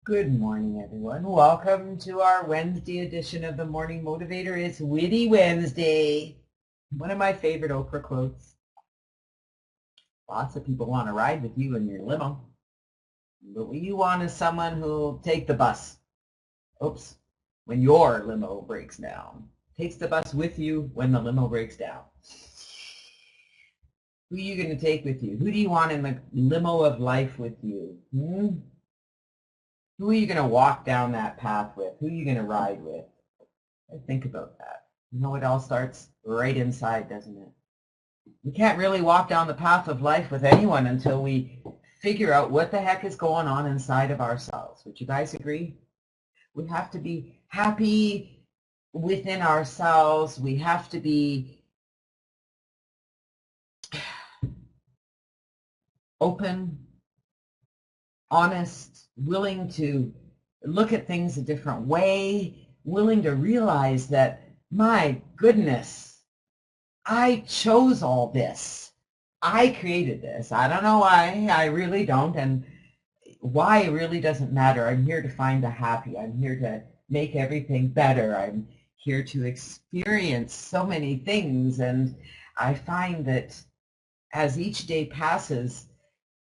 Good morning, everyone. Welcome to our Wednesday edition of the Morning Motivator. It's Witty Wednesday. One of my favorite Oprah quotes. Lots of people want to ride with you in your limo, but what you want is someone who'll take the bus. Oops, when your limo breaks down. Takes the bus with you when the limo breaks down. Who are you going to take with you? Who do you want in the limo of life with you? Who are you going to walk down that path with? Who are you going to ride with? Think about that. You know, it all starts right inside, doesn't it? We can't really walk down the path of life with anyone until we figure out what the heck is going on inside of ourselves. Would you guys agree? We have to be happy within ourselves. We have to be open, honest, willing to look at things a different way, willing to realize that, my goodness, I chose all this. I created this. I don't know why. I really don't. And why really doesn't matter. I'm here to find the happy. I'm here to make everything better. I'm here to experience so many things. And I find that as each day passes,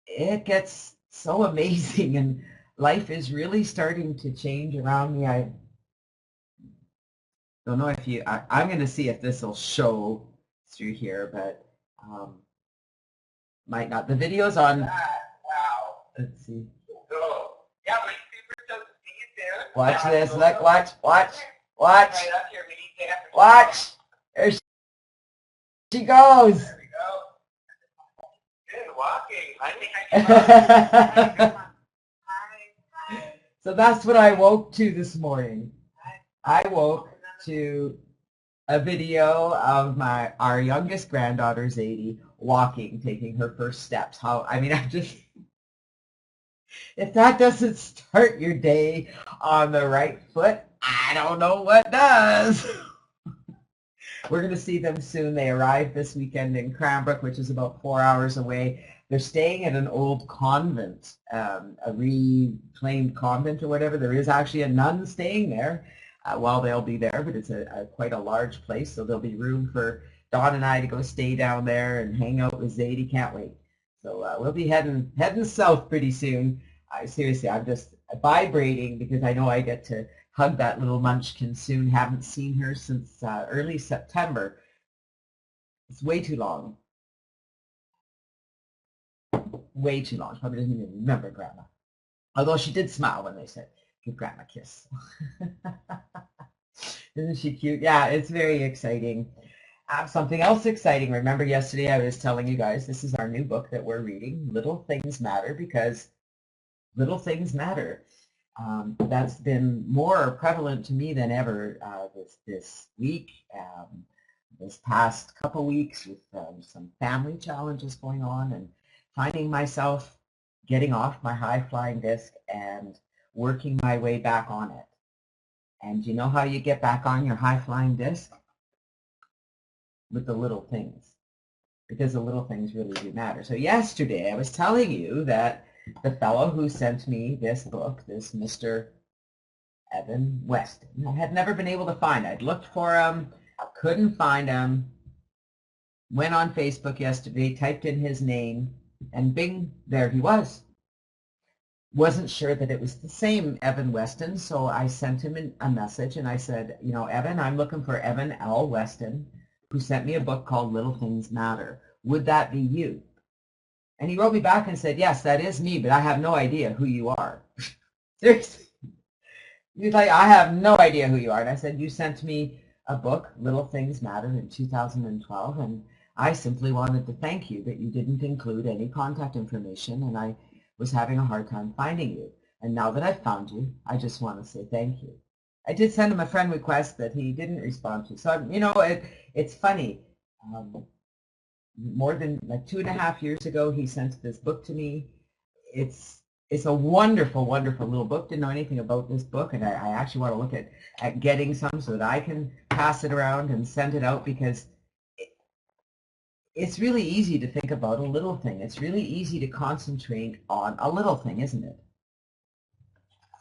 it gets so amazing and life is really starting to change around me. I don't know if I'm going to see if this will show through here, but might not. The video's on. Wow. Let's see. So, yeah, my favorite doesn't see it there. Watch this. Look, watch. Right up here. We need to watch. There she goes. There we go. Good walking. I think I can. So that's what I woke to this morning. I woke to a video of our youngest granddaughter, Zadie, walking, taking her first steps. If that doesn't start your day on the right foot, I don't know what does. We're going to see them soon. They arrived this weekend in Cranbrook, which is about 4 hours away. They're staying at an old convent, a reclaimed convent or whatever. There is actually a nun staying there while they'll be there, but it's quite a large place, so there'll be room for Dawn and I to go stay down there and hang out with Zadie. Can't wait. So we'll be heading south pretty soon. Seriously, I'm just vibrating because I know I get to hug that little munchkin soon. Haven't seen her since early September. It's way too long. Way too long. She probably doesn't even remember Grandma. Although she did smile when they said, give Grandma a kiss. Isn't she cute? Yeah, it's very exciting. Something else exciting. Remember yesterday I was telling you guys this is our new book that we're reading, Little Things Matter, because little things matter. That's been more prevalent to me than ever this week, this past couple weeks with some family challenges going on and finding myself getting off my high-flying disc and working my way back on it. And you know how you get back on your high-flying disc? With the little things, because the little things really do matter. So yesterday I was telling you that the fellow who sent me this book, this Mr. Evan Weston, I had never been able to find. I'd looked for him, couldn't find him, went on Facebook yesterday, typed in his name, and bing, there he was. Wasn't sure that it was the same Evan Weston, so I sent him a message and I said, you know, Evan, I'm looking for Evan L. Weston, who sent me a book called Little Things Matter. Would that be you? And he wrote me back and said, yes, that is me, but I have no idea who you are. Seriously. He's like, I have no idea who you are. And I said, you sent me a book, Little Things Matter, in 2012, and I simply wanted to thank you that you didn't include any contact information, and I was having a hard time finding you. And now that I've found you, I just want to say thank you. I did send him a friend request that he didn't respond to. So, you know, it's funny. More than like 2.5 years ago, he sent this book to me. It's a wonderful, wonderful little book. Didn't know anything about this book, and I actually want to look at getting some so that I can pass it around and send it out, because it's really easy to think about a little thing. It's really easy to concentrate on a little thing, isn't it?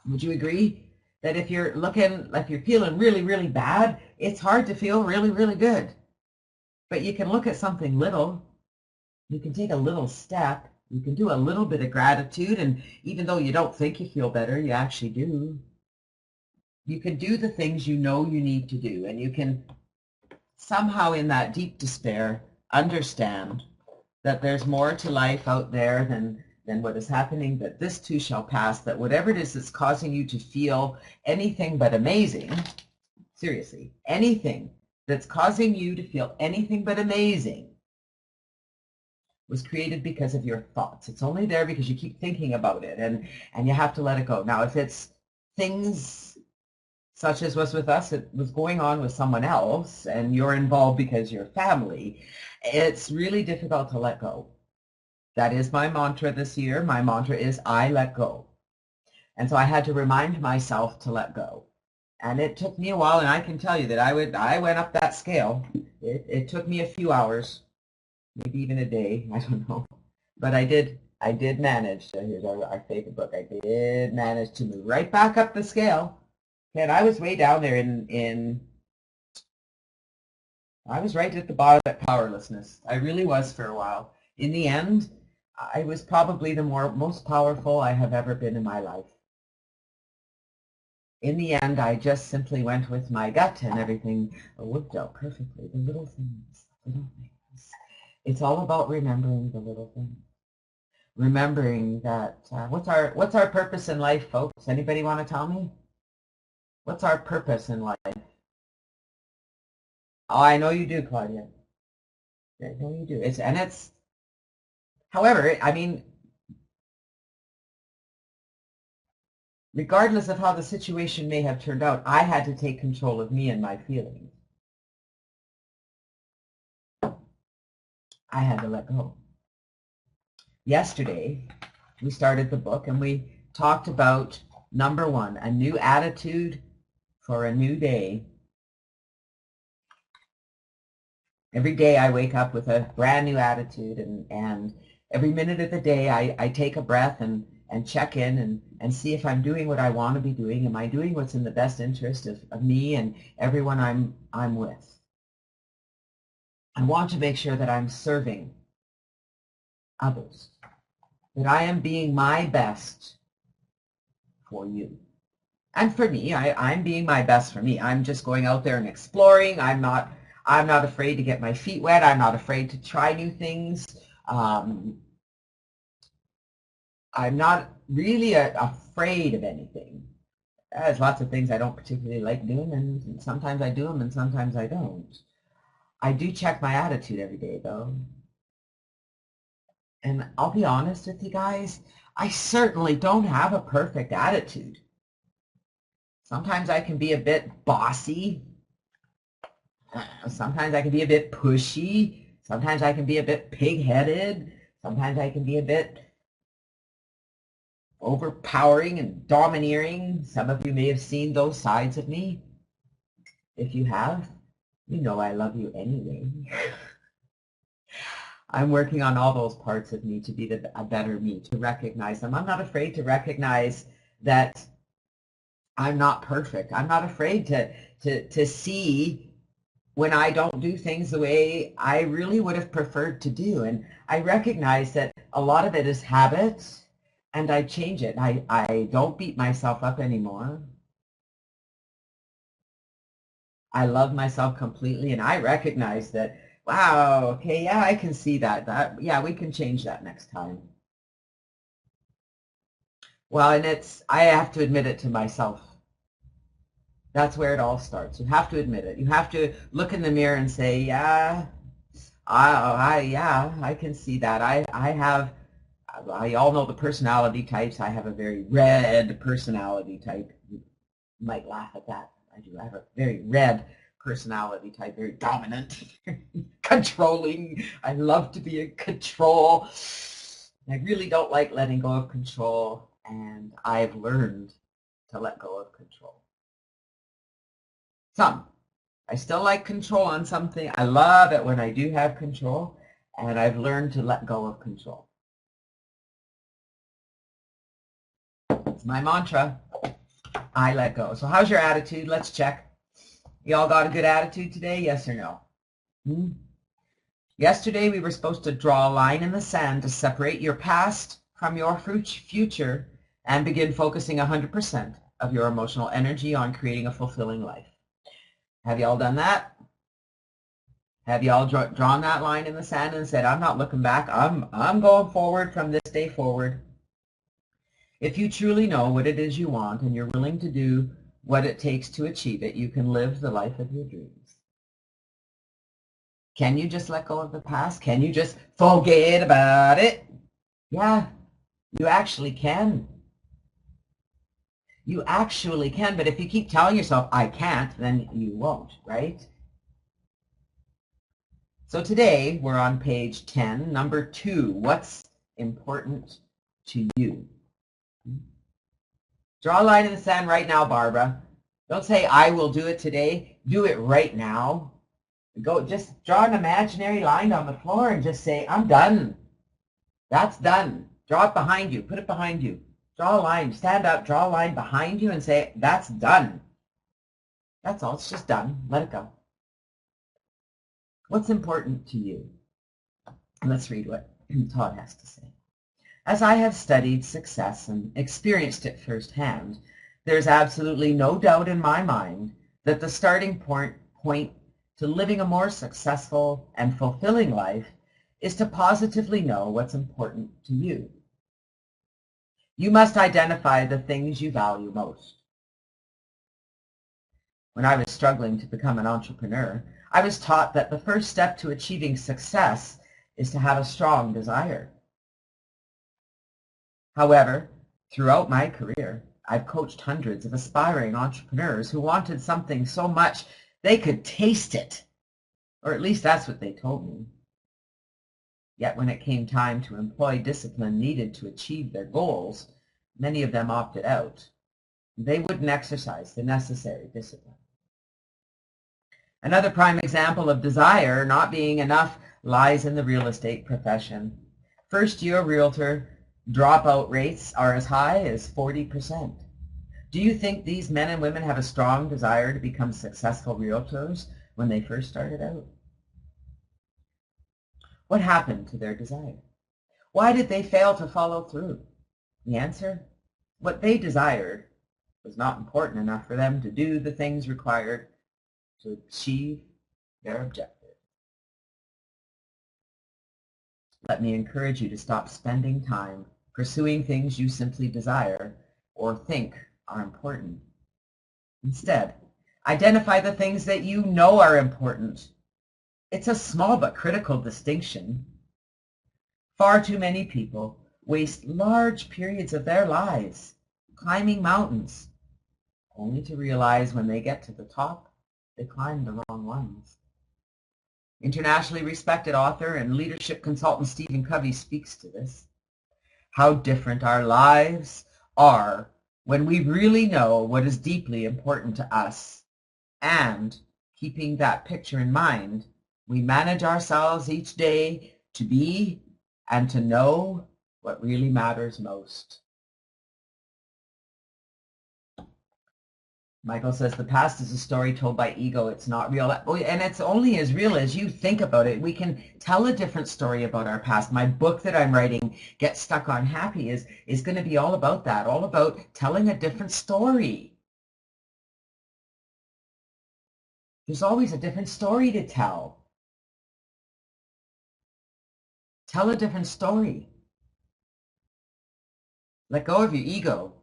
Would you agree that if you're feeling really, really bad, it's hard to feel really, really good. But you can look at something little, you can take a little step, you can do a little bit of gratitude, and even though you don't think you feel better, you actually do. You can do the things you know you need to do, and you can somehow in that deep despair understand that there's more to life out there than what is happening, that this too shall pass, that whatever it is that's causing you to feel anything but amazing, seriously, anything that's causing you to feel anything but amazing was created because of your thoughts. It's only there because you keep thinking about it, and you have to let it go. Now, if it's things such as was with us, it was going on with someone else, and you're involved because you're family, it's really difficult to let go. That is my mantra this year. My mantra is I let go. And so I had to remind myself to let go. And it took me a while, and I can tell you that I went up that scale. It took me a few hours, maybe even a day, I don't know. But I did manage. Here's our favorite book. I did manage to move right back up the scale. And I was way down there I was right at the bottom at powerlessness. I really was for a while. In the end, I was probably the most powerful I have ever been in my life. In the end, I just simply went with my gut, and everything worked out perfectly. The little things, little things. It's all about remembering the little things. Remembering that, what's our purpose in life, folks? Anybody want to tell me? What's our purpose in life? Oh, I know you do, Claudia. I know you do. However, I mean, regardless of how the situation may have turned out, I had to take control of me and my feelings. I had to let go. Yesterday, we started the book and we talked about number 1, a new attitude for a new day. Every day I wake up with a brand new attitude, and every minute of the day I take a breath and check in and see if I'm doing what I want to be doing. Am I doing what's in the best interest of me and everyone I'm with? I want to make sure that I'm serving others, that I am being my best for you. And for me, I'm being my best for me. I'm just going out there and exploring. I'm not afraid to get my feet wet. I'm not afraid to try new things. I'm not really afraid of anything. There's lots of things I don't particularly like doing, and sometimes I do them and sometimes I don't. I do check my attitude every day, though. And I'll be honest with you guys, I certainly don't have a perfect attitude. Sometimes I can be a bit bossy. Sometimes I can be a bit pushy. Sometimes I can be a bit pig-headed. Sometimes I can be a bit overpowering and domineering. Some of you may have seen those sides of me. If you have, you know I love you anyway. I'm working on all those parts of me to be a better me, to recognize them. I'm not afraid to recognize that I'm not perfect. I'm not afraid to see when I don't do things the way I really would have preferred to do. And I recognize that a lot of it is habit, and I change it. I don't beat myself up anymore. I love myself completely, and I recognize that, wow, okay, yeah, I can see that. Yeah, we can change that next time. Well, and I have to admit it to myself. That's where it all starts. You have to admit it. You have to look in the mirror and say, yeah, I can see that. I all know the personality types. I have a very red personality type. You might laugh at that. I do. I have a very red personality type, very dominant, controlling. I love to be in control. I really don't like letting go of control, and I've learned to let go of control. Some. I still like control on something. I love it when I do have control, and I've learned to let go of control. That's my mantra. I let go. So how's your attitude? Let's check. You all got a good attitude today? Yes or no? Yesterday we were supposed to draw a line in the sand to separate your past from your future and begin focusing 100% of your emotional energy on creating a fulfilling life. Have you all done that? Have you all drawn that line in the sand and said, I'm not looking back. I'm going forward from this day forward. If you truly know what it is you want and you're willing to do what it takes to achieve it, you can live the life of your dreams. Can you just let go of the past? Can you just forget about it? Yeah, you actually can. You actually can, but if you keep telling yourself, I can't, then you won't, right? So today we're on page 10, number 2. What's important to you? Draw a line in the sand right now, Barbara. Don't say, I will do it today. Do it right now. Just draw an imaginary line on the floor and just say, I'm done. That's done. Draw it behind you. Put it behind you. Draw a line. Stand up. Draw a line behind you and say, that's done. That's all. It's just done. Let it go. What's important to you? Let's read what Todd has to say. As I have studied success and experienced it firsthand, there's absolutely no doubt in my mind that the starting point to living a more successful and fulfilling life is to positively know what's important to you. You must identify the things you value most. When I was struggling to become an entrepreneur, I was taught that the first step to achieving success is to have a strong desire. However, throughout my career, I've coached hundreds of aspiring entrepreneurs who wanted something so much they could taste it, or at least that's what they told me. Yet when it came time to employ discipline needed to achieve their goals, many of them opted out. They wouldn't exercise the necessary discipline. Another prime example of desire not being enough lies in the real estate profession. First-year realtor dropout rates are as high as 40%. Do you think these men and women have a strong desire to become successful realtors when they first started out? What happened to their desire? Why did they fail to follow through? The answer? What they desired was not important enough for them to do the things required to achieve their objective. Let me encourage you to stop spending time pursuing things you simply desire or think are important. Instead, identify the things that you know are important. It's a small but critical distinction. Far too many people waste large periods of their lives climbing mountains, only to realize when they get to the top, they climbed the wrong ones. Internationally respected author and leadership consultant Stephen Covey speaks to this. How different our lives are when we really know what is deeply important to us. And keeping that picture in mind, we manage ourselves each day to be and to know what really matters most. Michael says the past is a story told by ego. It's not real. And it's only as real as you think about it. We can tell a different story about our past. My book that I'm writing, Get Stuck on Happy, is going to be all about that, all about telling a different story. There's always a different story to tell. Tell a different story. Let go of your ego.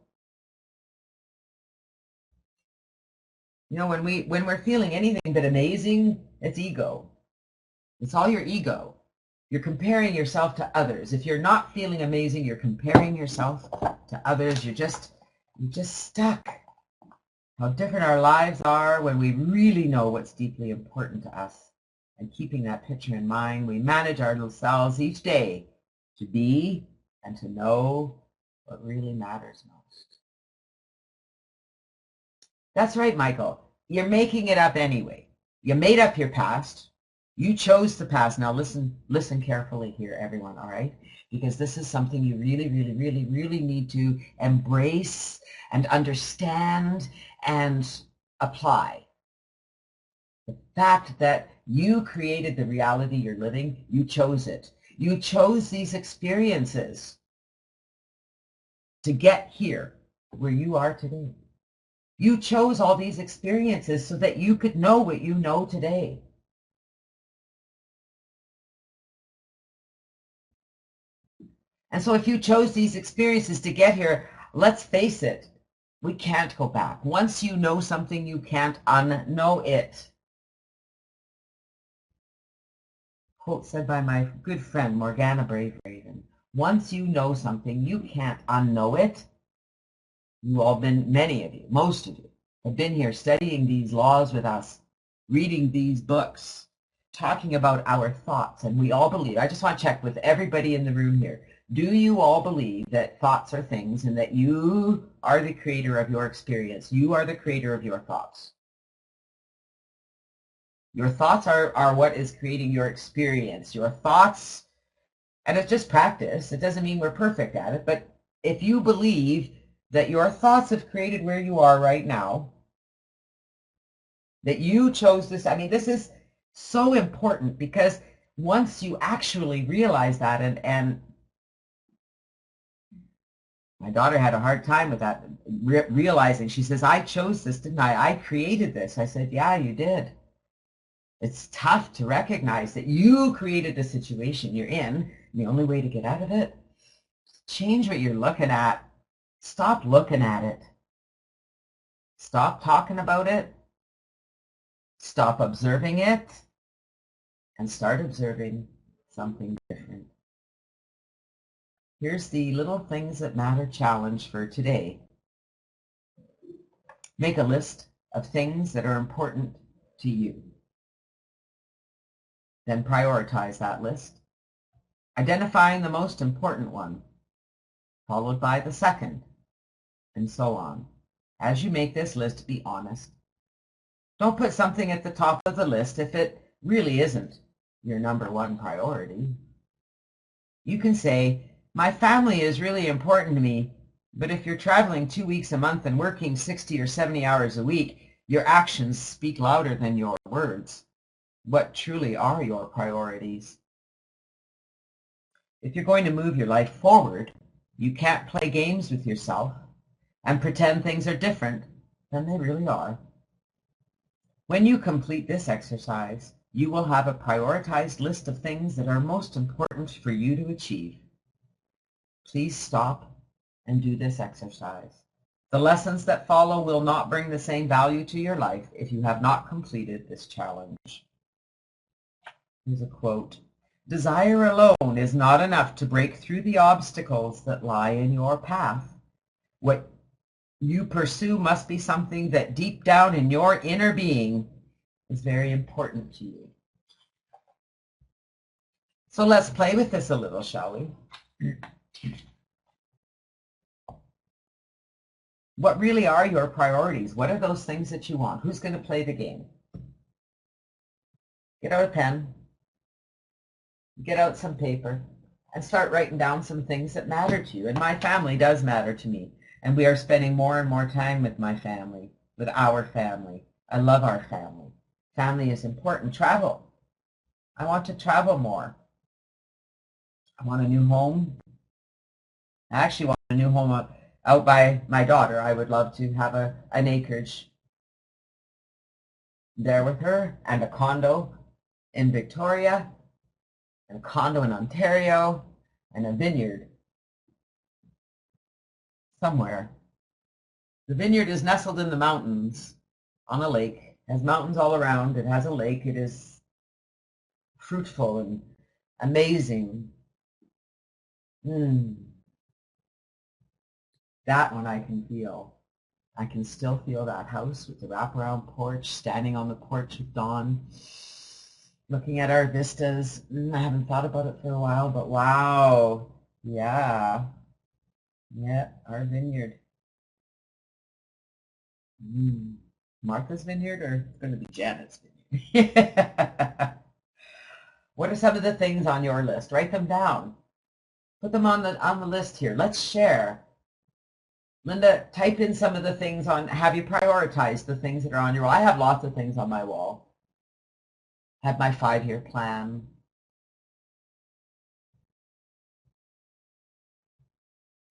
You know, when we're feeling anything but amazing, it's ego. It's all your ego. You're comparing yourself to others. If you're not feeling amazing, you're comparing yourself to others. You're just stuck. How different our lives are when we really know what's deeply important to us. And keeping that picture in mind, we manage ourselves each day to be and to know what really matters most. That's right, Michael. You're making it up anyway. You made up your past. You chose the past. Now listen carefully here, everyone, all right? Because this is something you really, really, really, really need to embrace and understand and apply. The fact that you created the reality you're living, you chose it. You chose these experiences to get here where you are today. You chose all these experiences so that you could know what you know today. And so if you chose these experiences to get here, let's face it, we can't go back. Once you know something, you can't unknow it. Quote said by my good friend, Morgana Brave-Raven. Once you know something, you can't unknow it. You all been, many of you, most of you, have been here studying these laws with us, reading these books, talking about our thoughts, and we all believe, I just want to check with everybody in the room here, do you all believe that thoughts are things and that you are the creator of your experience? You are the creator of your thoughts. Your thoughts are what is creating your experience. Your thoughts, and it's just practice. It doesn't mean we're perfect at it, but if you believe that your thoughts have created where you are right now, that you chose this, I mean, this is so important because once you actually realize that, and my daughter had a hard time with that, realizing, she says, I chose this, didn't I? I created this. I said, yeah, you did. It's tough to recognize that you created the situation you're in. And the only way to get out of it, change what you're looking at. Stop looking at it. Stop talking about it. Stop observing it. And start observing something different. Here's the little things that matter challenge for today. Make a list of things that are important to you. Then prioritize that list, identifying the most important one, followed by the second, and so on. As you make this list, be honest. Don't put something at the top of the list if it really isn't your number one priority. You can say, my family is really important to me, but if you're traveling 2 weeks a month and working 60 or 70 hours a week, your actions speak louder than your words. What truly are your priorities? If you're going to move your life forward, you can't play games with yourself and pretend things are different than they really are. When you complete this exercise, you will have a prioritized list of things that are most important for you to achieve. Please stop and do this exercise. The lessons that follow will not bring the same value to your life if you have not completed this challenge. Here's a quote. Desire alone is not enough to break through the obstacles that lie in your path. What you pursue must be something that deep down in your inner being is very important to you. So let's play with this a little, shall we? What really are your priorities? What are those things that you want? Who's going to play the game? Get out a pen, get out some paper, and start writing down some things that matter to you. And my family does matter to me. And we are spending more and more time with my family, with our family. I love our family. Family is important. Travel. I want to travel more. I want a new home. I actually want a new home out by my daughter. I would love to have an acreage there with her, and a condo in Victoria, and a condo in Ontario, and a vineyard somewhere. The vineyard is nestled in the mountains on a lake. It has mountains all around. It has a lake. It is fruitful and amazing. That one I can feel. I can still feel that house with the wraparound porch, standing on the porch with Dawn, looking at our vistas. I haven't thought about it for a while, but wow. Yeah. Yeah, our vineyard. Martha's vineyard, or it's going to be Janet's vineyard? What are some of the things on your list? Write them down. Put them on the list here. Let's share. Linda, type in some of the things on, have you prioritized the things that are on your wall? I have lots of things on my wall. I have my 5-year plan.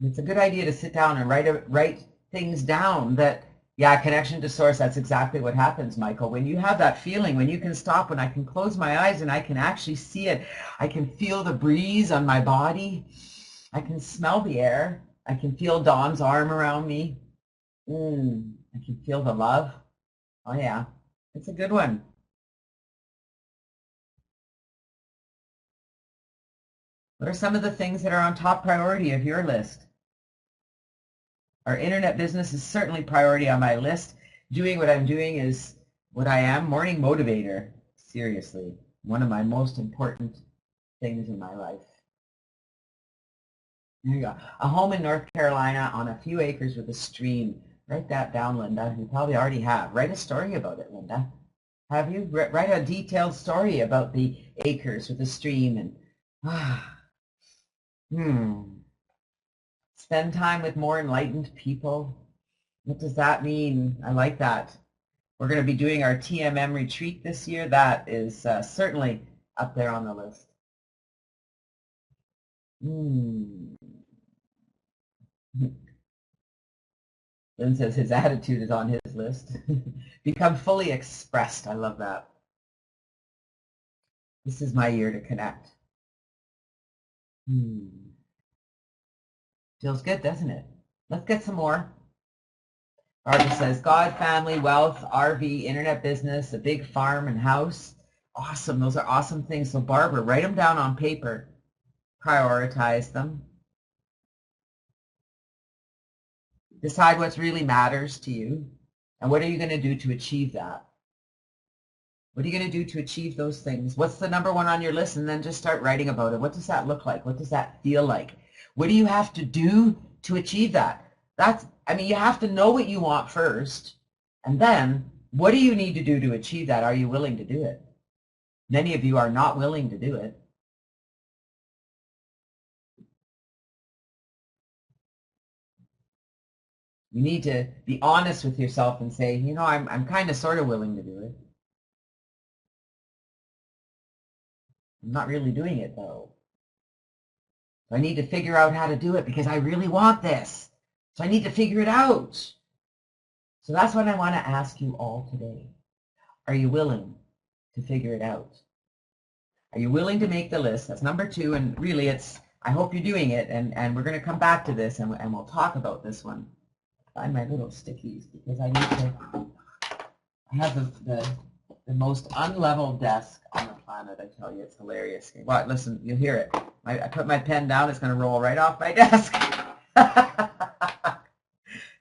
It's a good idea to sit down and write things down that, yeah, connection to source, that's exactly what happens, Michael. When you have that feeling, when you can stop, when I can close my eyes and I can actually see it, I can feel the breeze on my body, I can smell the air, I can feel Dawn's arm around me, I can feel the love. Oh yeah, it's a good one. What are some of the things that are on top priority of your list? Our internet business is certainly priority on my list. Doing what I'm doing is what I am. Morning motivator. Seriously, one of my most important things in my life. There you go. A home in North Carolina on a few acres with a stream. Write that down, Linda. You probably already have. Write a story about it, Linda. Have you? Write a detailed story about the acres with the stream and spend time with more enlightened people. What does that mean? I like that. We're going to be doing our TMM retreat this year. That is certainly up there on the list. Lynn says his attitude is on his list. Become fully expressed. I love that. This is my year to connect. Feels good, doesn't it? Let's get some more. Barbara says, God, family, wealth, RV, internet business, a big farm and house. Awesome. Those are awesome things. So Barbara, write them down on paper. Prioritize them. Decide what really matters to you. And what are you going to do to achieve that? What are you going to do to achieve those things? What's the number one on your list? And then just start writing about it. What does that look like? What does that feel like? What do you have to do to achieve that? You have to know what you want first. And then, what do you need to do to achieve that? Are you willing to do it? Many of you are not willing to do it. You need to be honest with yourself and say, you know, I'm kind of sort of willing to do it. I'm not really doing it, though. I need to figure out how to do it because I really want this. So I need to figure it out. So that's what I want to ask you all today. Are you willing to figure it out? Are you willing to make the list? That's number 2. And really, I hope you're doing it. And we're going to come back to this and we'll talk about this one. Find my little stickies because I need to. I have the most unlevel desk on the planet. I tell you, it's hilarious. Well, listen, you'll hear it. I put my pen down. It's going to roll right off my desk.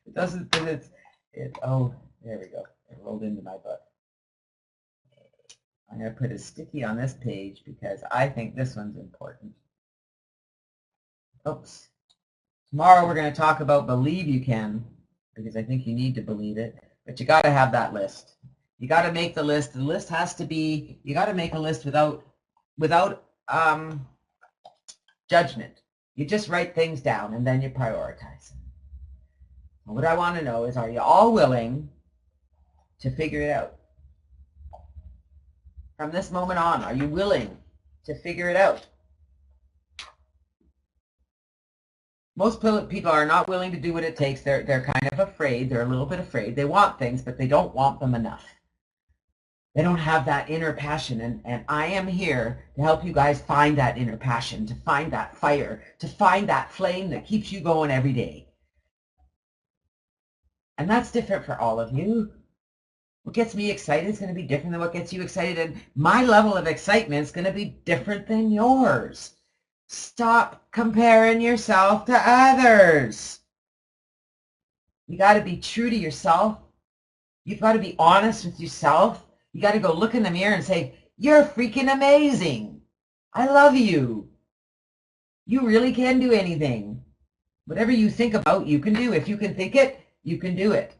It doesn't. Oh, there we go. It rolled into my butt. I'm going to put a sticky on this page because I think this one's important. Oops. Tomorrow we're going to talk about believe you can, because I think you need to believe it, but you got to have that list. You got to make the list. The list has to be, you got to make a list without judgment. You just write things down and then you prioritize. And what I want to know is, are you all willing to figure it out? From this moment on, are you willing to figure it out? Most people are not willing to do what it takes. They're kind of afraid. They're a little bit afraid. They want things, but they don't want them enough. They don't have that inner passion, and I am here to help you guys find that inner passion, to find that fire, to find that flame that keeps you going every day. And that's different for all of you. What gets me excited is going to be different than what gets you excited, and my level of excitement is going to be different than yours. Stop comparing yourself to others. You got to be true to yourself. You've got to be honest with yourself. You got to go look in the mirror and say, you're freaking amazing. I love you. You really can do anything. Whatever you think about, you can do. If you can think it, you can do it.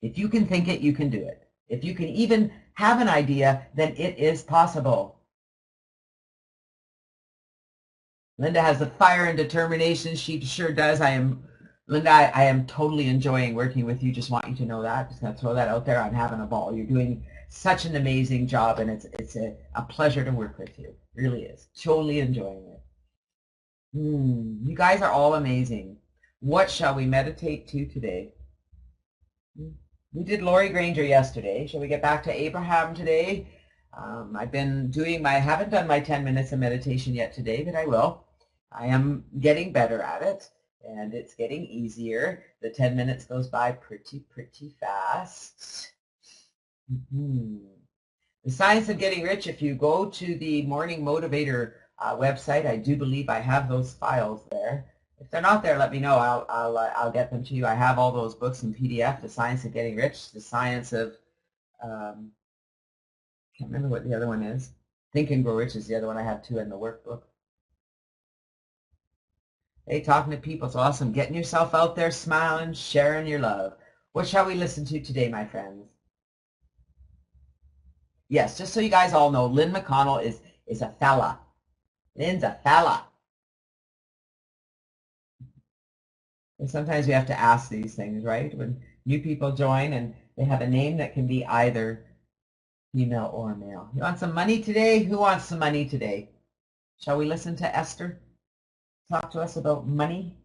If you can think it, you can do it. If you can even have an idea, then it is possible. Linda has the fire and determination. She sure does. Linda, I am totally enjoying working with you. Just want you to know that. Just going to throw that out there. I'm having a ball. You're doing such an amazing job, and it's a pleasure to work with you. It really is. Totally enjoying it. You guys are all amazing. What shall we meditate to today? We did Lori Granger yesterday. Shall we get back to Abraham today? I haven't done my 10 minutes of meditation yet today, but I will. I am getting better at it, and it's getting easier. The 10 minutes goes by pretty fast. The Science of Getting Rich, if you go to the Morning Motivator website, I do believe I have those files there. If they're not there, let me know. I'll get them to you. I have all those books in PDF, The Science of Getting Rich, The Science of, can't remember what the other one is. Think and Grow Rich is the other one I have too in the workbook. Hey, talking to people is awesome. Getting yourself out there, smiling, sharing your love. What shall we listen to today, my friends? Yes, just so you guys all know, Lynn McConnell is a fella. Lynn's a fella. And sometimes we have to ask these things, right? When new people join and they have a name that can be either female or male. You want some money today? Who wants some money today? Shall we listen to Esther talk to us about money?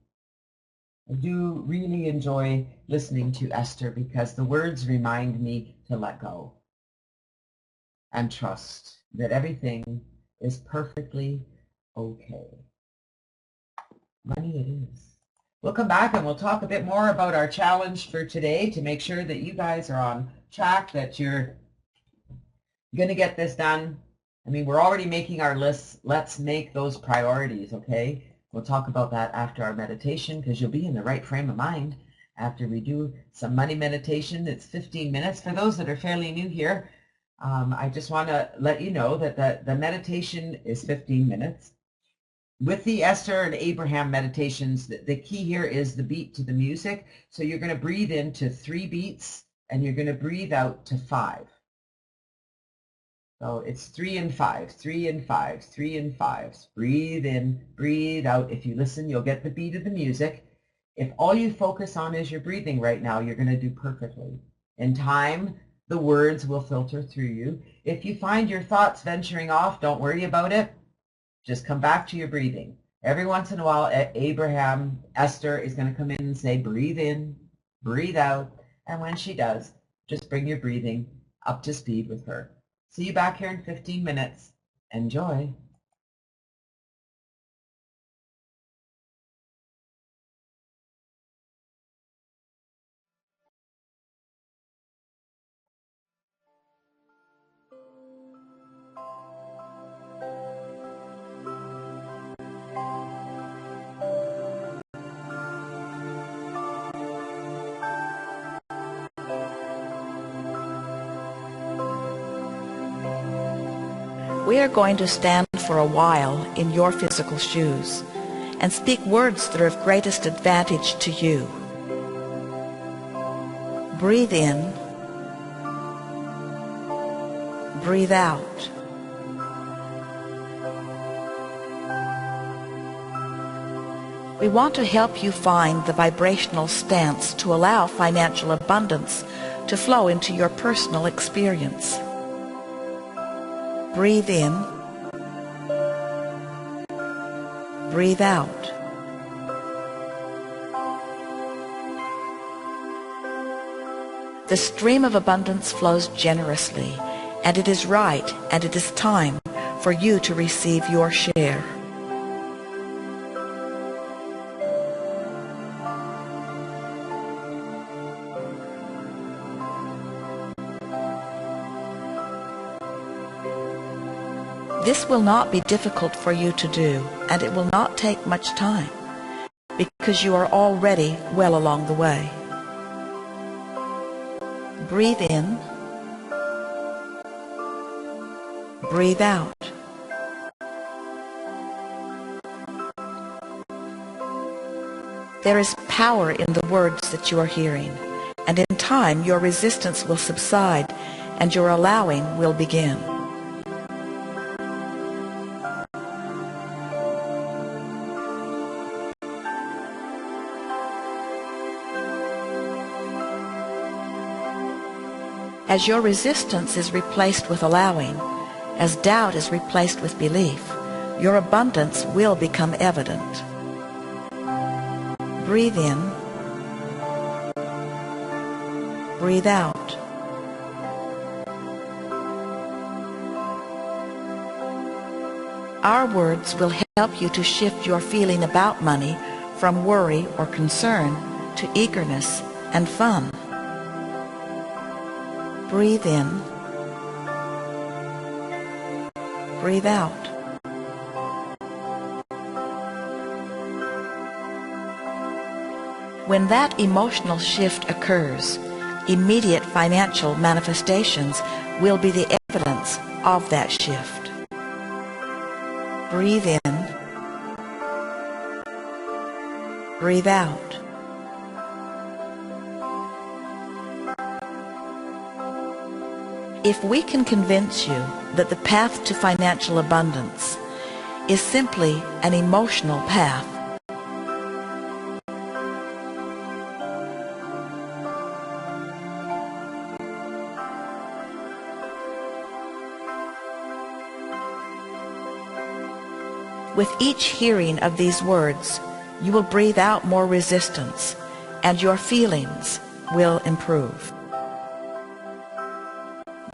I do really enjoy listening to Esther because the words remind me to let go and trust that everything is perfectly okay. Money it is. We'll come back and we'll talk a bit more about our challenge for today to make sure that you guys are on track, that you're going to get this done. I mean, we're already making our lists. Let's make those priorities, okay? We'll talk about that after our meditation because you'll be in the right frame of mind after we do some money meditation. It's 15 minutes. For those that are fairly new here, I just want to let you know that the meditation is 15 minutes. With the Esther and Abraham meditations, the key here is the beat to the music. So you're going to breathe into 3 beats and you're going to breathe out to 5. So it's 3 and 5, 3 and 5, 3 and 5. Breathe in, breathe out. If you listen, you'll get the beat of the music. If all you focus on is your breathing right now, you're going to do perfectly. In time, the words will filter through you. If you find your thoughts venturing off, don't worry about it. Just come back to your breathing. Every once in a while, Esther is going to come in and say, breathe in, breathe out. And when she does, just bring your breathing up to speed with her. See you back here in 15 minutes. Enjoy. We are going to stand for a while in your physical shoes and speak words that are of greatest advantage to you. Breathe in, breathe out. We want to help you find the vibrational stance to allow financial abundance to flow into your personal experience. Breathe in, breathe out. The stream of abundance flows generously, and it is right and it is time for you to receive your share. This will not be difficult for you to do, and it will not take much time, because you are already well along the way. Breathe in, breathe out. There is power in the words that you are hearing, and in time your resistance will subside and your allowing will begin. As your resistance is replaced with allowing, as doubt is replaced with belief, your abundance will become evident. Breathe in. Breathe out. Our words will help you to shift your feeling about money from worry or concern to eagerness and fun. Breathe in. Breathe out. When that emotional shift occurs, immediate financial manifestations will be the evidence of that shift. Breathe in. Breathe out. If we can convince you that the path to financial abundance is simply an emotional path, with each hearing of these words, you will breathe out more resistance, and your feelings will improve.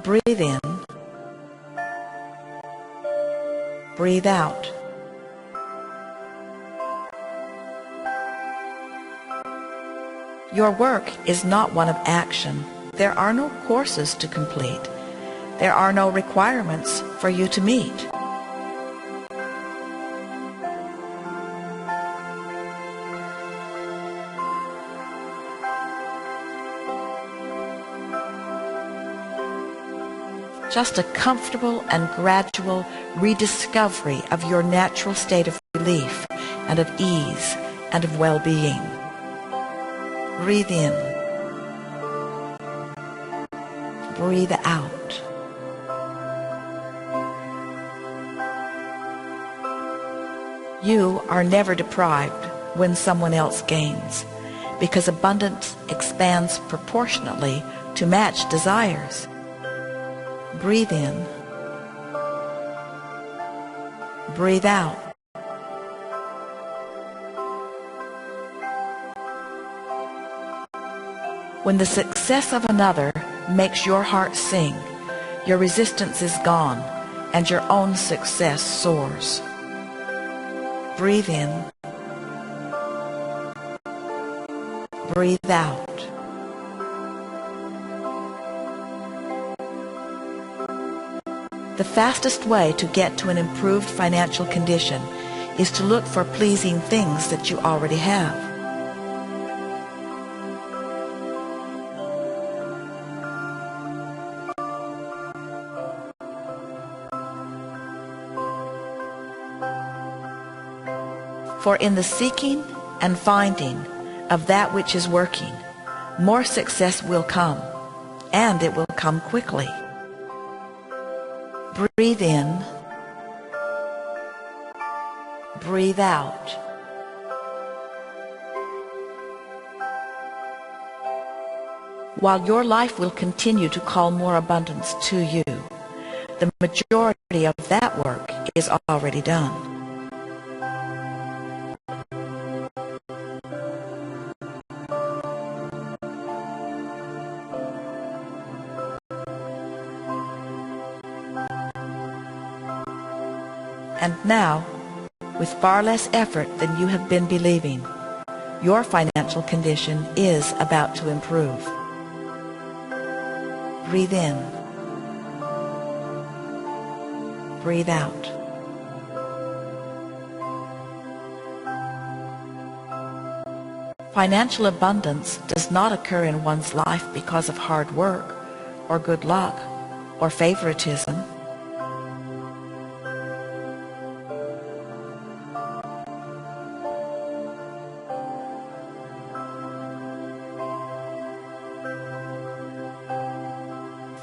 Breathe in. Breathe out. Your work is not one of action. There are no courses to complete. There are no requirements for you to meet. Just a comfortable and gradual rediscovery of your natural state of relief and of ease and of well-being. Breathe in. Breathe out. You are never deprived when someone else gains, because abundance expands proportionately to match desires. Breathe in. Breathe out. When the success of another makes your heart sing, your resistance is gone and your own success soars. Breathe in. Breathe out. The fastest way to get to an improved financial condition is to look for pleasing things that you already have. For in the seeking and finding of that which is working, more success will come, and it will come quickly. Breathe in. Breathe out. While your life will continue to call more abundance to you, the majority of that work is already done. And now, with far less effort than you have been believing, your financial condition is about to improve. Breathe in. Breathe out. Financial abundance does not occur in one's life because of hard work, or good luck, or favoritism.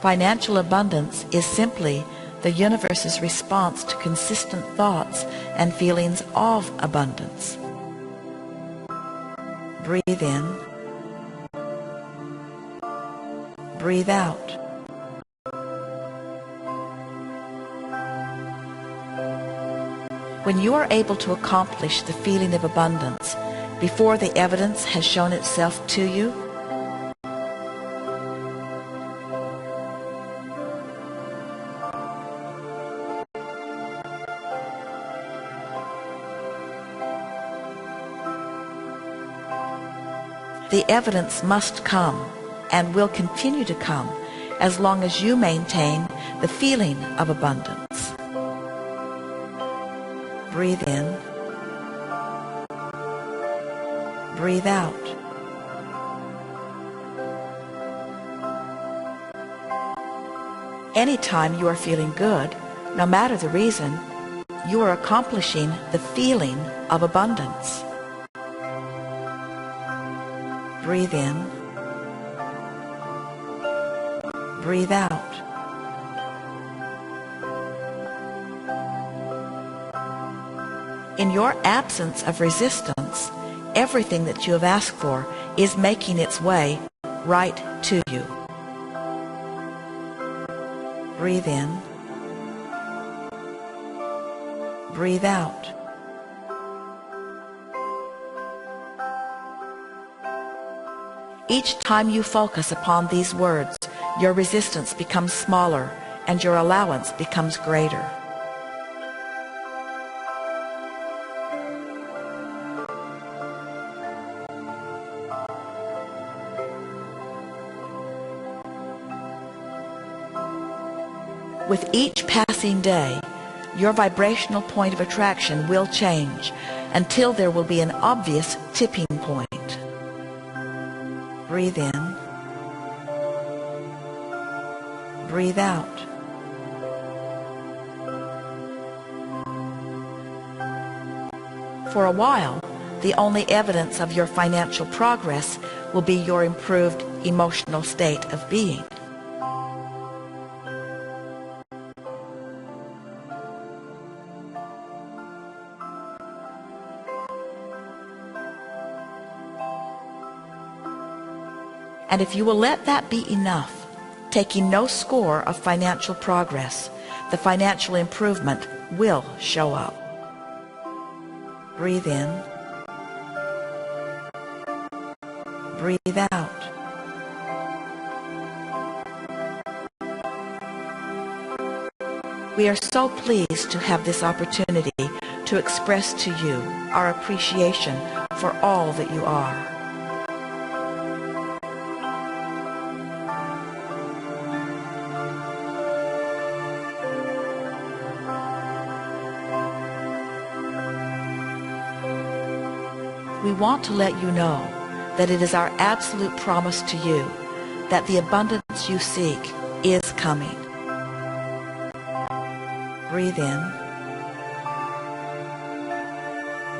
Financial abundance is simply the universe's response to consistent thoughts and feelings of abundance. Breathe in. Breathe out. When you are able to accomplish the feeling of abundance before the evidence has shown itself to you, the evidence must come and will continue to come as long as you maintain the feeling of abundance. Breathe in. Breathe out. Anytime you are feeling good, no matter the reason, you are accomplishing the feeling of abundance. Breathe in. Breathe out. In your absence of resistance, everything that you have asked for is making its way right to you. Breathe in. Breathe out. Each time you focus upon these words, your resistance becomes smaller and your allowance becomes greater. With each passing day, your vibrational point of attraction will change until there will be an obvious tipping point. Breathe in. Breathe out. For a while, the only evidence of your financial progress will be your improved emotional state of being. And if you will let that be enough, taking no score of financial progress, the financial improvement will show up. Breathe in. Breathe out. We are so pleased to have this opportunity to express to you our appreciation for all that you are. We want to let you know that it is our absolute promise to you that the abundance you seek is coming. Breathe in.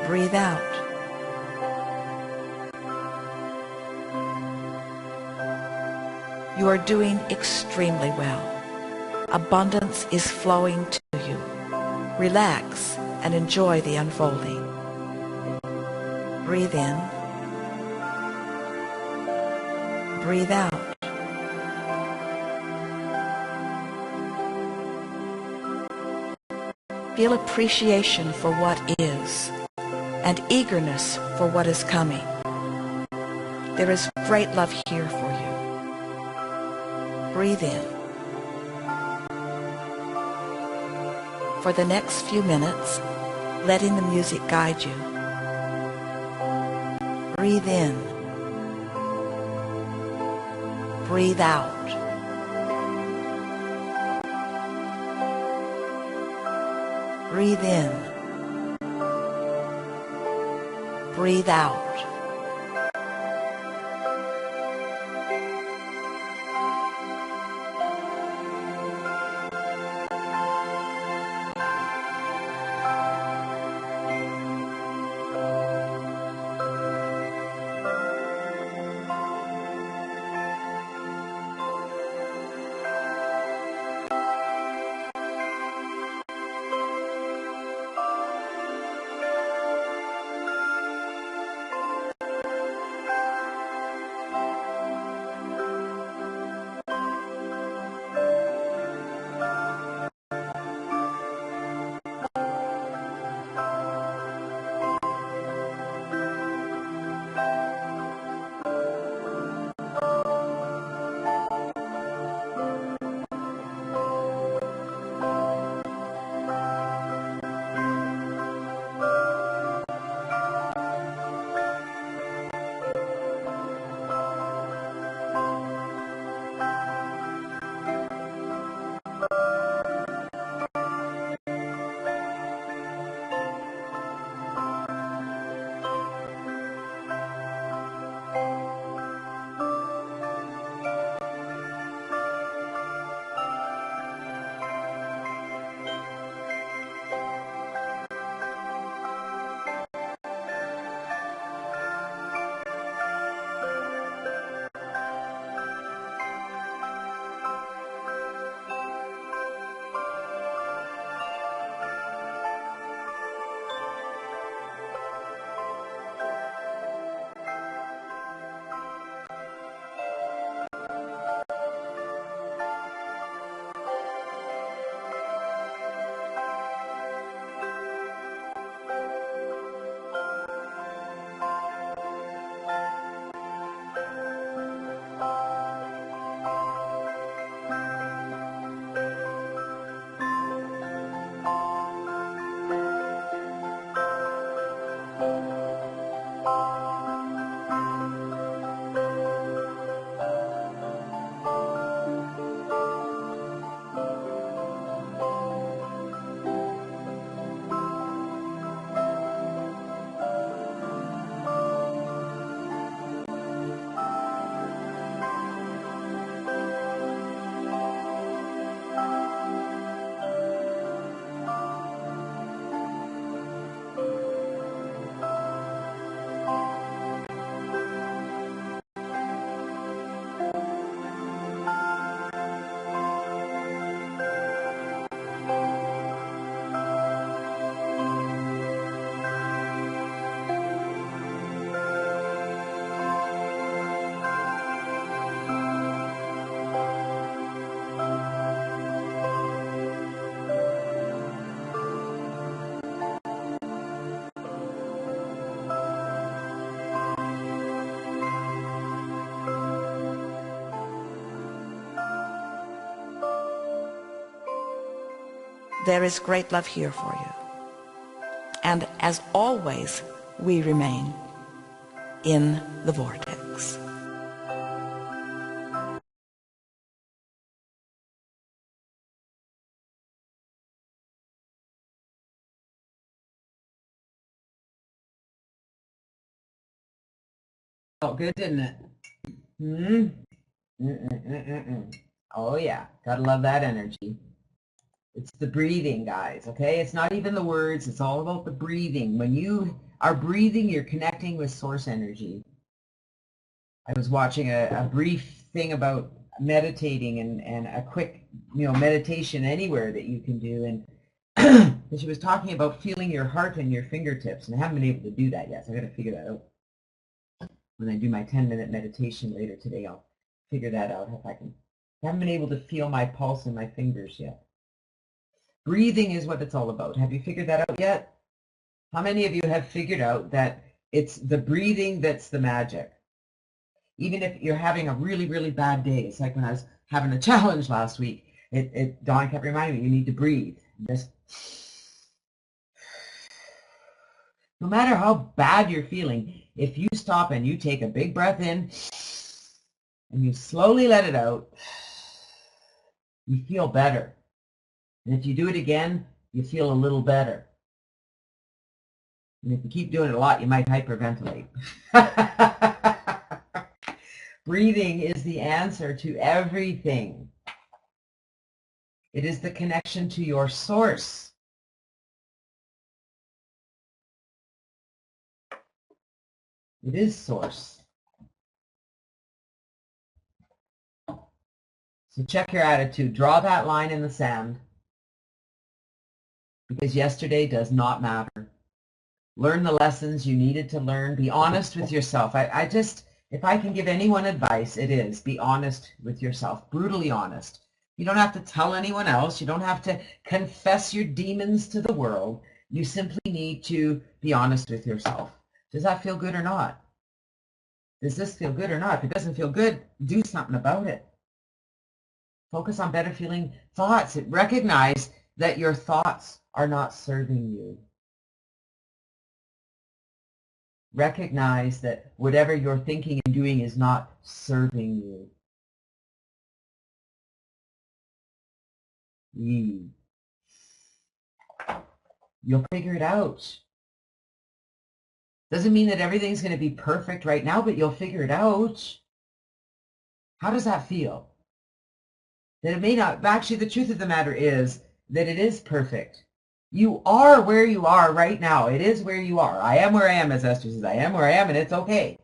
Breathe out. You are doing extremely well. Abundance is flowing to you. Relax and enjoy the unfolding. Breathe in. Breathe out. Feel appreciation for what is and eagerness for what is coming. There is great love here for you. Breathe in. For the next few minutes, letting the music guide you. Breathe in. Breathe out. Breathe in. Breathe out. There is great love here for you. And as always, we remain in the vortex. Felt good, didn't it? Oh yeah, gotta love that energy. It's the breathing, guys, okay? It's not even the words, it's all about the breathing. When you are breathing, you're connecting with source energy. I was watching a brief thing about meditating and a quick, meditation anywhere that you can do, and she was talking about feeling your heart in your fingertips, and I haven't been able to do that yet, so I got to figure that out. When I do my 10-minute meditation later today, I'll figure that out if I can. I haven't been able to feel my pulse in my fingers yet. Breathing is what it's all about. Have you figured that out yet? How many of you have figured out that it's the breathing that's the magic? Even if you're having a really, really bad day. It's like when I was having a challenge last week. Dawn kept reminding me, you need to breathe. Just, no matter how bad you're feeling, if you stop and you take a big breath in and you slowly let it out, you feel better. And if you do it again, you feel a little better. And if you keep doing it a lot, you might hyperventilate. Breathing is the answer to everything. It is the connection to your source. It is source. So check your attitude. Draw that line in the sand. Because yesterday does not matter. Learn the lessons you needed to learn. Be honest with yourself. If I can give anyone advice, it is be honest with yourself. Brutally honest. You don't have to tell anyone else. You don't have to confess your demons to the world. You simply need to be honest with yourself. Does that feel good or not? Does this feel good or not? If it doesn't feel good, do something about it. Focus on better feeling thoughts. Recognize that your thoughts are not serving you. Recognize that whatever you're thinking and doing is not serving you. You'll figure it out. Doesn't mean that everything's going to be perfect right now, but you'll figure it out. How does that feel? That it may not, actually the truth of the matter is that it is perfect. You are where you are right now. It is where you are. I am where I am, as Esther says. I am where I am, and it's okay.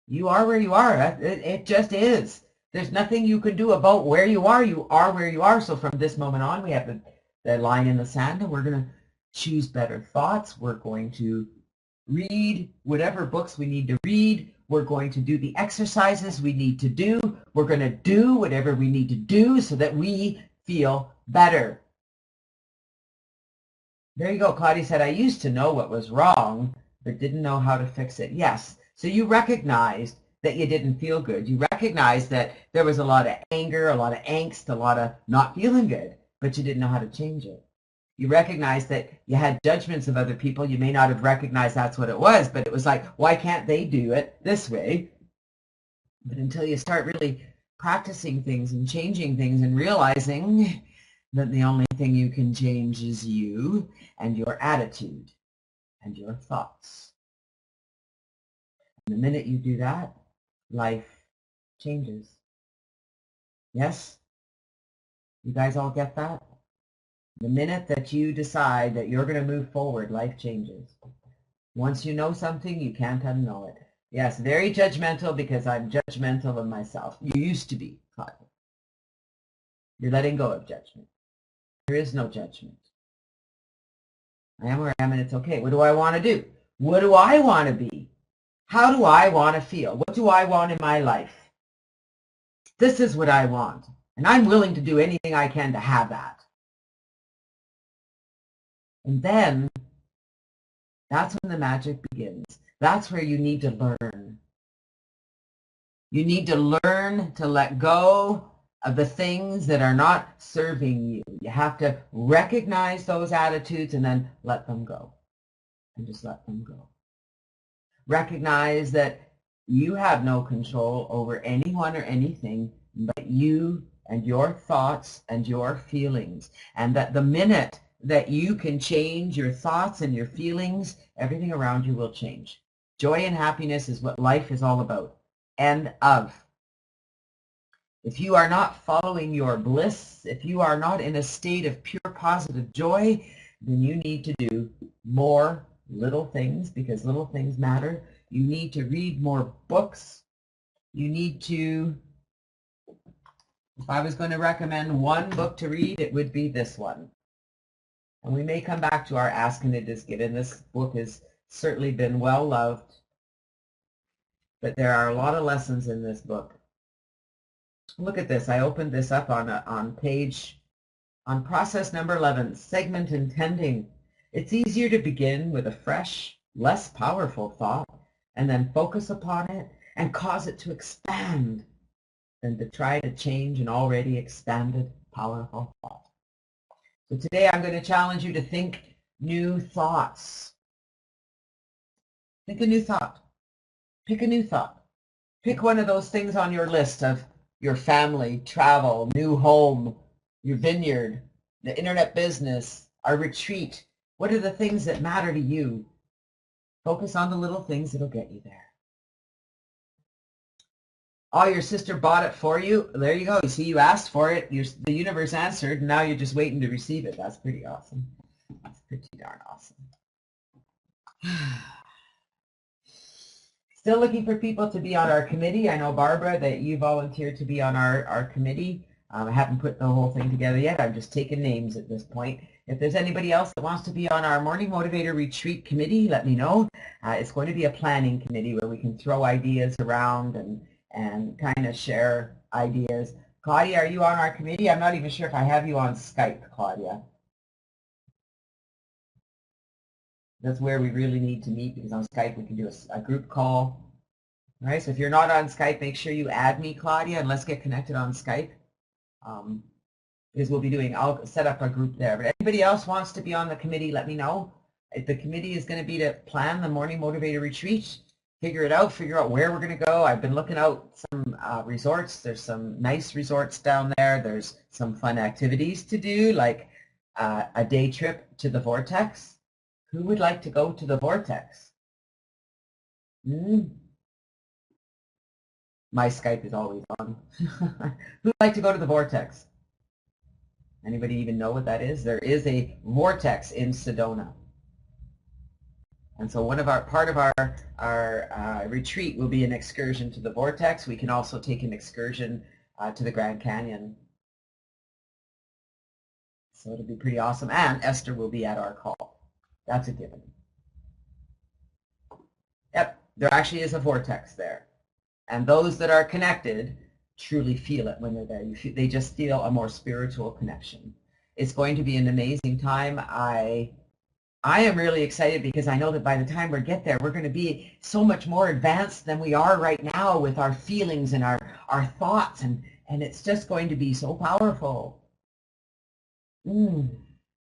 You are where you are. It just is. There's nothing you can do about where you are. You are where you are. So from this moment on, we have the line in the sand, and we're going to choose better thoughts. We're going to read whatever books we need to read. We're going to do the exercises we need to do. We're going to do whatever we need to do so that we feel better. There you go. Claudia said, I used to know what was wrong, but didn't know how to fix it. Yes. So you recognized that you didn't feel good. You recognized that there was a lot of anger, a lot of angst, a lot of not feeling good, but you didn't know how to change it. You recognized that you had judgments of other people. You may not have recognized that's what it was, but it was like, why can't they do it this way? But until you start really practicing things and changing things and realizing that the only thing you can change is you and your attitude and your thoughts. And the minute you do that, life changes. Yes? You guys all get that? The minute that you decide that you're going to move forward, life changes. Once you know something, you can't unknow it. Yes, very judgmental because I'm judgmental of myself. You used to be, Claudia. You're letting go of judgment. There is no judgment. I am where I am and it's okay. What do I want to do? What do I want to be? How do I want to feel? What do I want in my life? This is what I want. And I'm willing to do anything I can to have that. And then that's when the magic begins. That's where you need to learn. You need to learn to let go of the things that are not serving you. You have to recognize those attitudes and then let them go. And just let them go. Recognize that you have no control over anyone or anything but you and your thoughts and your feelings. And that the minute that you can change your thoughts and your feelings, everything around you will change. Joy and happiness is what life is all about. End of. If you are not following your bliss, if you are not in a state of pure positive joy, then you need to do more little things, because little things matter. You need to read more books. You need to, if I was going to recommend one book to read, it would be this one. And we may come back to our Ask and It Is Given. This book has certainly been well loved, but there are a lot of lessons in this book. Look at this. I opened this up on process number 11, segment intending. It's easier to begin with a fresh, less powerful thought and then focus upon it and cause it to expand than to try to change an already expanded, powerful thought. So today I'm going to challenge you to think new thoughts. Think a new thought. Pick a new thought. Pick one of those things on your list of your family, travel, new home, your vineyard, the internet business, our retreat. What are the things that matter to you? Focus on the little things that'll get you there. Oh, your sister bought it for you. There you go. You see, you asked for it. The universe answered, and now you're just waiting to receive it. That's pretty awesome. That's pretty darn awesome. Still looking for people to be on our committee. I know, Barbara, that you volunteered to be on our committee. I haven't put the whole thing together yet. I'm just taking names at this point. If there's anybody else that wants to be on our Morning Motivator Retreat committee, let me know. It's going to be a planning committee where we can throw ideas around and kind of share ideas. Claudia, are you on our committee? I'm not even sure if I have you on Skype, Claudia. That's where we really need to meet, because on Skype we can do a group call. All right, so if you're not on Skype, make sure you add me, Claudia, and let's get connected on Skype. Because we'll be doing, I'll set up a group there. But anybody else wants to be on the committee, let me know. The committee is going to be to plan the Morning Motivator Retreat, figure out where we're going to go. I've been looking out some resorts. There's some nice resorts down there. There's some fun activities to do, like a day trip to the Vortex. Who would like to go to the Vortex? My Skype is always on. Who'd like to go to the Vortex? Anybody even know what that is? There is a Vortex in Sedona. And so part of our retreat will be an excursion to the Vortex. We can also take an excursion to the Grand Canyon. So it'll be pretty awesome. And Esther will be at our call. That's a given. Yep, there actually is a vortex there. And those that are connected truly feel it when they're there. They just feel a more spiritual connection. It's going to be an amazing time. I am really excited because I know that by the time we get there, we're going to be so much more advanced than we are right now with our feelings and our thoughts. And it's just going to be so powerful.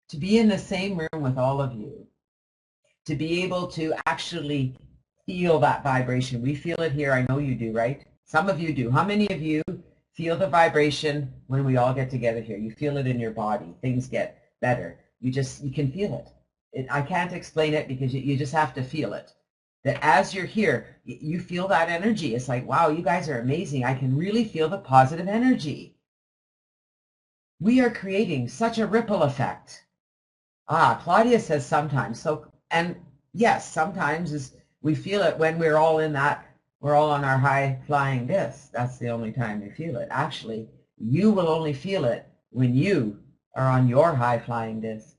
To be in the same room with all of you, to be able to actually feel that vibration. We feel it here. I know you do, right? Some of you do. How many of you feel the vibration when we all get together here? You feel it in your body. Things get better. You can feel it. I can't explain it because you just have to feel it. That as you're here, you feel that energy. It's like, wow, you guys are amazing. I can really feel the positive energy. We are creating such a ripple effect. Claudia says sometimes. So, and yes, sometimes we feel it when we're all on our high flying disc. That's the only time we feel it. Actually, you will only feel it when you are on your high flying disc.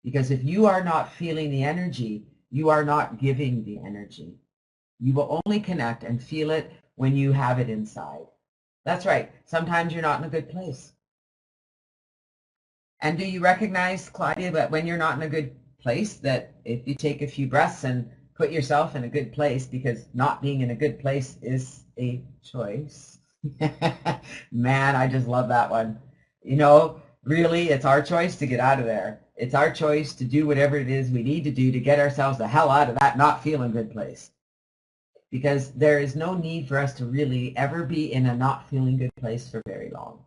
Because if you are not feeling the energy, you are not giving the energy. You will only connect and feel it when you have it inside. That's right. Sometimes you're not in a good place. And do you recognize, Claudia, that when you're not in a good place, that if you take a few breaths and put yourself in a good place, because not being in a good place is a choice, Man, I just love that one. You know, really, it's our choice to get out of there. It's our choice to do whatever it is we need to do to get ourselves the hell out of that not feeling good place. Because there is no need for us to really ever be in a not feeling good place for very long.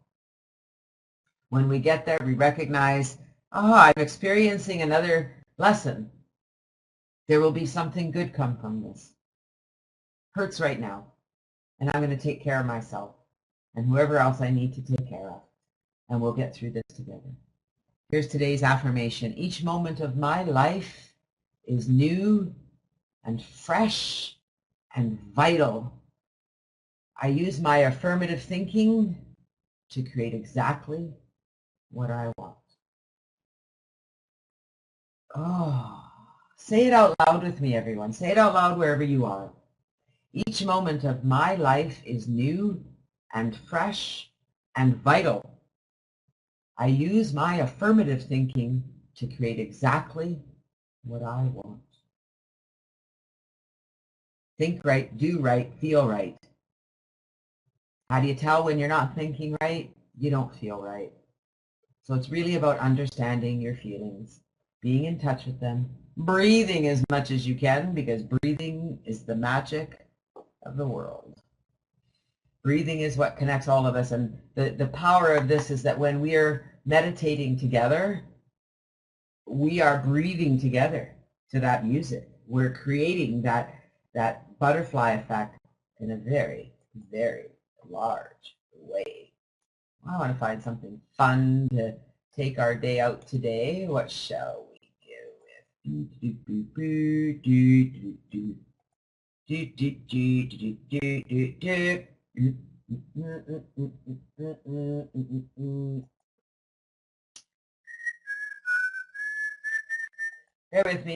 When we get there, we recognize, oh, I'm experiencing another lesson. There will be something good come from this. Hurts right now, and I'm going to take care of myself and whoever else I need to take care of, and we'll get through this together. Here's today's affirmation. Each moment of my life is new and fresh and vital. I use my affirmative thinking to create exactly what I want. Oh, say it out loud with me, everyone. Say it out loud wherever you are. Each moment of my life is new and fresh and vital. I use my affirmative thinking to create exactly what I want. Think right, do right, feel right. How do you tell when you're not thinking right? You don't feel right. So it's really about understanding your feelings, being in touch with them, breathing as much as you can, because breathing is the magic of the world. Breathing is what connects all of us, and the power of this is that when we are meditating together, we are breathing together to that music. We're creating that butterfly effect in a very, very large way. I want to find something fun to take our day out today. What shall we go with? Bear with me.